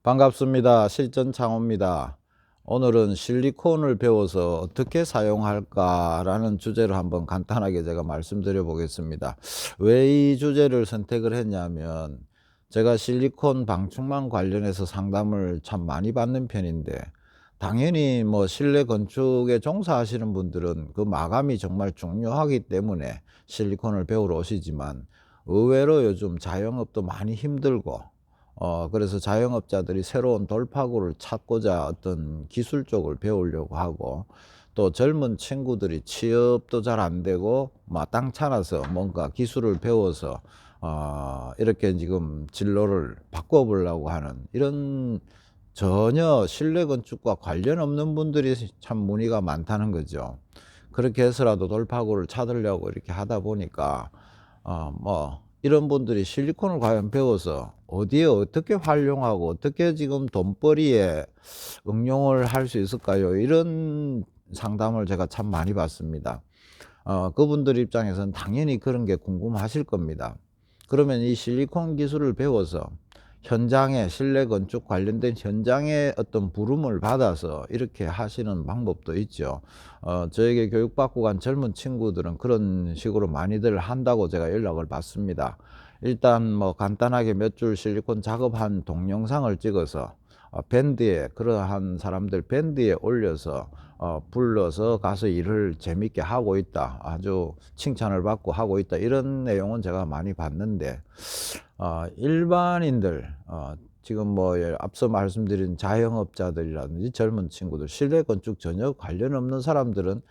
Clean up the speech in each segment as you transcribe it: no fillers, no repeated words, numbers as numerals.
반갑습니다. 실전창호입니다. 오늘은 실리콘을 배워서 어떻게 사용할까라는 주제로 한번 간단하게 제가 말씀드려 보겠습니다. 왜 이 주제를 선택을 했냐면 제가 실리콘 방충망 관련해서 상담을 참 많이 받는 편인데, 당연히 뭐 실내 건축에 종사하시는 분들은 그 마감이 정말 중요하기 때문에 실리콘을 배우러 오시지만, 의외로 요즘 자영업도 많이 힘들고 그래서 자영업자들이 새로운 돌파구를 찾고자 어떤 기술 쪽을 배우려고 하고, 또 젊은 친구들이 취업도 잘 안 되고 마땅찮아서 뭔가 기술을 배워서 이렇게 지금 진로를 바꿔 보려고 하는, 이런 전혀 실내 건축과 관련 없는 분들이 참 문의가 많다는 거죠. 그렇게 해서라도 돌파구를 찾으려고 이렇게 하다 보니까 이런 분들이 실리콘을 과연 배워서 어디에 어떻게 활용하고 어떻게 지금 돈벌이에 응용을 할 수 있을까요? 이런 상담을 제가 참 많이 받습니다. 그분들 입장에서는 당연히 그런 게 궁금하실 겁니다. 그러면 이 실리콘 기술을 배워서 현장에, 실내 건축 관련된 현장에 어떤 부름을 받아서 이렇게 하시는 방법도 있죠. 저에게 교육받고 간 젊은 친구들은 그런 식으로 많이들 한다고 제가 연락을 받습니다. 일단 뭐 간단하게 몇 줄 실리콘 작업한 동영상을 찍어서 밴드에, 그러한 사람들 밴드에 올려서 불러서 가서 일을 재밌게 하고 있다, 아주 칭찬을 받고 하고 있다, 이런 내용은 제가 많이 봤는데, 일반인들, 지금 뭐 앞서 말씀드린 자영업자들이라든지 젊은 친구들, 실내 건축 전혀 관련 없는 사람들은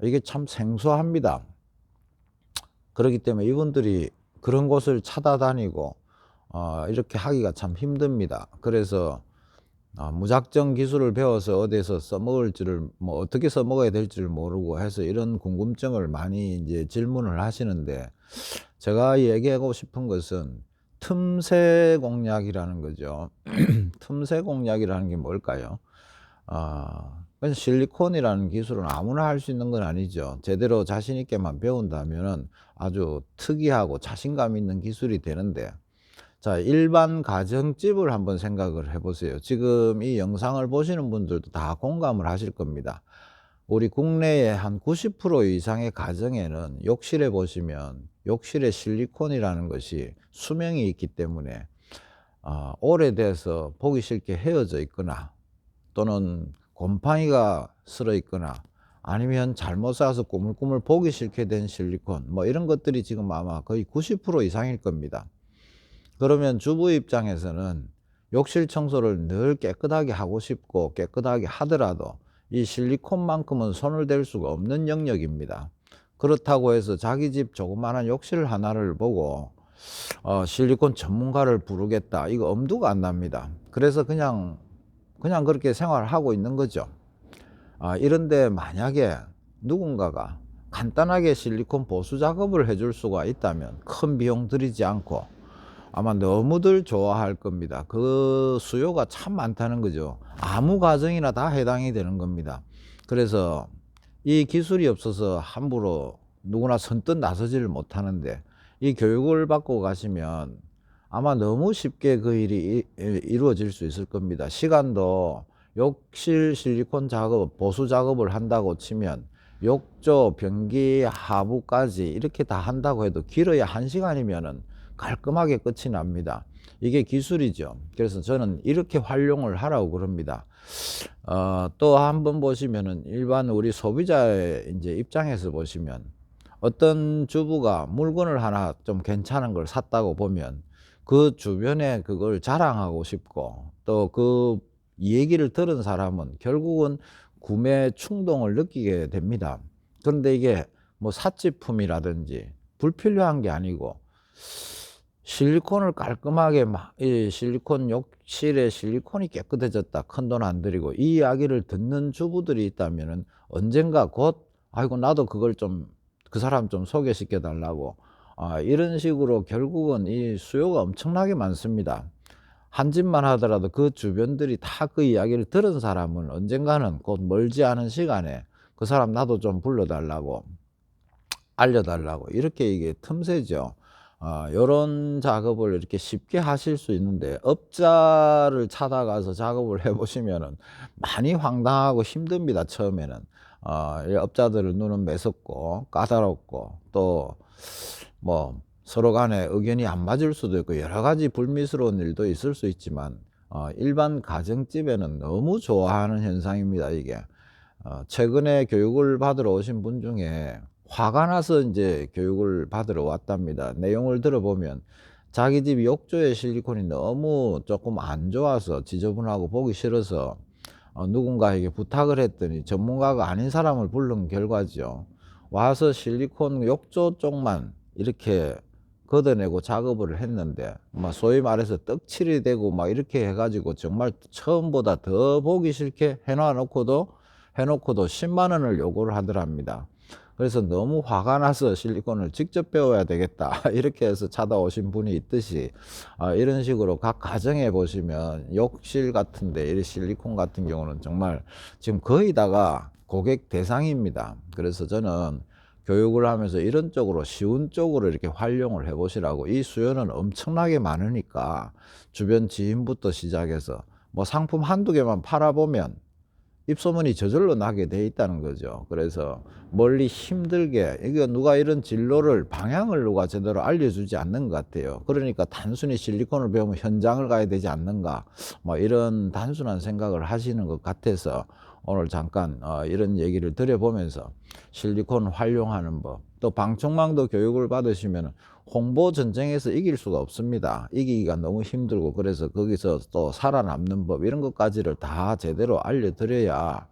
이게 참 생소합니다. 그렇기 때문에 이분들이 그런 곳을 찾아다니고 이렇게 하기가 참 힘듭니다. 그래서 무작정 기술을 배워서 어디에서 써먹을 줄을, 뭐 어떻게 써먹어야 될지를 모르고 해서 이런 궁금증을 많이 이제 질문을 하시는데, 제가 얘기하고 싶은 것은 틈새 공략이라는 거죠. 틈새 공략이라는 게 뭘까요? 그래서 실리콘이라는 기술은 아무나 할 수 있는 건 아니죠. 제대로 자신 있게만 배운다면은 아주 특이하고 자신감 있는 기술이 되는데, 자, 일반 가정집을 한번 생각을 해 보세요. 지금 이 영상을 보시는 분들도 다 공감을 하실 겁니다. 우리 국내의 한 90% 이상의 가정에는 욕실에 보시면 욕실에 실리콘이라는 것이 수명이 있기 때문에 오래돼서 보기 싫게 헤어져 있거나, 또는 곰팡이가 슬어 있거나, 아니면 잘못 싸서 꾸물꾸물 보기 싫게 된 실리콘, 뭐 이런 것들이 지금 아마 거의 90% 이상일 겁니다. 그러면 주부 입장에서는 욕실 청소를 늘 깨끗하게 하고 싶고, 깨끗하게 하더라도 이 실리콘만큼은 손을 댈 수가 없는 영역입니다. 그렇다고 해서 자기 집 조그마한 욕실 하나를 보고 실리콘 전문가를 부르겠다, 이거 엄두가 안 납니다. 그래서 그냥 그렇게 생활을 하고 있는 거죠. 이런데 만약에 누군가가 간단하게 실리콘 보수 작업을 해줄 수가 있다면 큰 비용 들이지 않고 아마 너무들 좋아할 겁니다. 그 수요가 참 많다는 거죠. 아무 가정이나 다 해당이 되는 겁니다. 그래서 이 기술이 없어서 함부로 누구나 선뜻 나서지를 못하는데, 이 교육을 받고 가시면 아마 너무 쉽게 그 일이 이루어질 수 있을 겁니다. 시간도, 욕실 실리콘 작업, 보수 작업을 한다고 치면 욕조, 변기, 하부까지 이렇게 다 한다고 해도 길어야 1시간이면은 깔끔하게 끝이 납니다. 이게 기술이죠. 그래서 저는 이렇게 활용을 하라고 그럽니다. 또 한번 보시면은 일반 우리 소비자의 이제 입장에서 보시면, 어떤 주부가 물건을 하나 좀 괜찮은 걸 샀다고 보면 그 주변에 그걸 자랑하고 싶고, 또 그 얘기를 들은 사람은 결국은 구매 충동을 느끼게 됩니다. 그런데 이게 뭐 사치품이라든지 불필요한 게 아니고, 실리콘을 깔끔하게 이 실리콘 욕실에 실리콘이 깨끗해졌다, 큰돈 안 들이고, 이 이야기를 듣는 주부들이 있다면은 언젠가 곧 아이고 나도 그걸 좀, 그 사람 좀 소개시켜 달라고, 이런 식으로 결국은 이 수요가 엄청나게 많습니다. 한 집만 하더라도 그 주변들이 다 그 이야기를 들은 사람은 언젠가는 곧 멀지 않은 시간에 그 사람 나도 좀 불러달라고, 알려달라고, 이렇게 이게 틈새죠. 요런 작업을 이렇게 쉽게 하실 수 있는데 업자를 찾아가서 작업을 해 보시면은 많이 황당하고 힘듭니다 처음에는. 이 업자들은 눈은 매섭고 까다롭고 또 뭐 서로 간에 의견이 안 맞을 수도 있고 여러 가지 불미스러운 일도 있을 수 있지만 일반 가정집에는 너무 좋아하는 현상입니다 이게. 최근에 교육을 받으러 오신 분 중에 화가 나서 인제 교육을 받으러 왔답니다. 내용을 들어보면 자기 집 욕조에 실리콘이 너무 쪼끔 안 좋아서 지저분하고 보기 싫어서 누군가에게 부탁을 했더니 전문가가 아닌 사람을 부른 결과지요. 와서 실리콘 욕조 쪽만 이렇게 걷어내고 작업을 했는데 막 소위 말해서 떡칠이 되고 막 이렇게 해 가지고 정말 처음보다 더 보기 싫게 해 놓고도 10만 원을 요구를 하더랍니다. 그래서 너무 화가 나서 실리콘을 직접 배워야 되겠다 이렇게 해서 찾아오신 분이 있듯이 이런 식으로 각 가정에 보시면 욕실 같은 데 이 실리콘 같은 경우는 정말 지금 거의 다가 고객 대상입니다. 그래서 저는 교육을 하면서 이런 쪽으로 쉬운 쪽으로 이렇게 활용을 해 보시라고, 이 수요는 엄청나게 많으니까 주변 지인부터 시작해서 뭐 상품 한두 개만 팔아 보면 입소문이 저절로 나게 돼 있다는 거죠. 그래서 멀리 힘들게, 이거 누가 이런 진로를 방향을 누가 제대로 알려주지 않는 것 같아요. 그러니까 단순히 실리콘을 배우면 현장을 가야 되지 않는가, 뭐 이런 단순한 생각을 하시는 것 같아서 오늘 잠깐 이런 얘기를 드려보면서 실리콘 활용하는 법, 또 방충망도 교육을 받으시면 홍보 전쟁에서 이길 수가 없습니다. 이기기가 너무 힘들고, 그래서 거기서 또 살아남는 법 이런 것까지를 다 제대로 알려드려야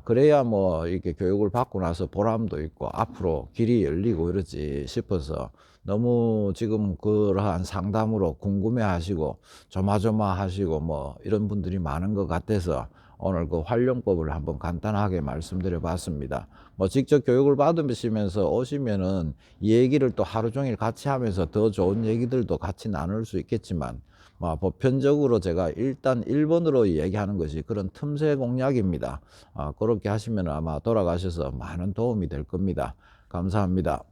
그래야 뭐 이렇게 교육을 받고 나서 보람도 있고 앞으로 길이 열리고 이러지 싶어서, 너무 지금 그러한 상담으로 궁금해하시고 조마조마하시고 뭐 이런 분들이 많은 것 같아서 오늘 그 활용법을 한번 간단하게 말씀드려 봤습니다. 뭐 직접 교육을 받으시면서 오시면은 이 얘기를 또 하루 종일 같이 하면서 더 좋은 얘기들도 같이 나눌 수 있겠지만, 보편적으로 제가 일단 1번으로 얘기하는 것이 그런 틈새 공략입니다. 그렇게 하시면 아마 돌아가셔서 많은 도움이 될 겁니다. 감사합니다.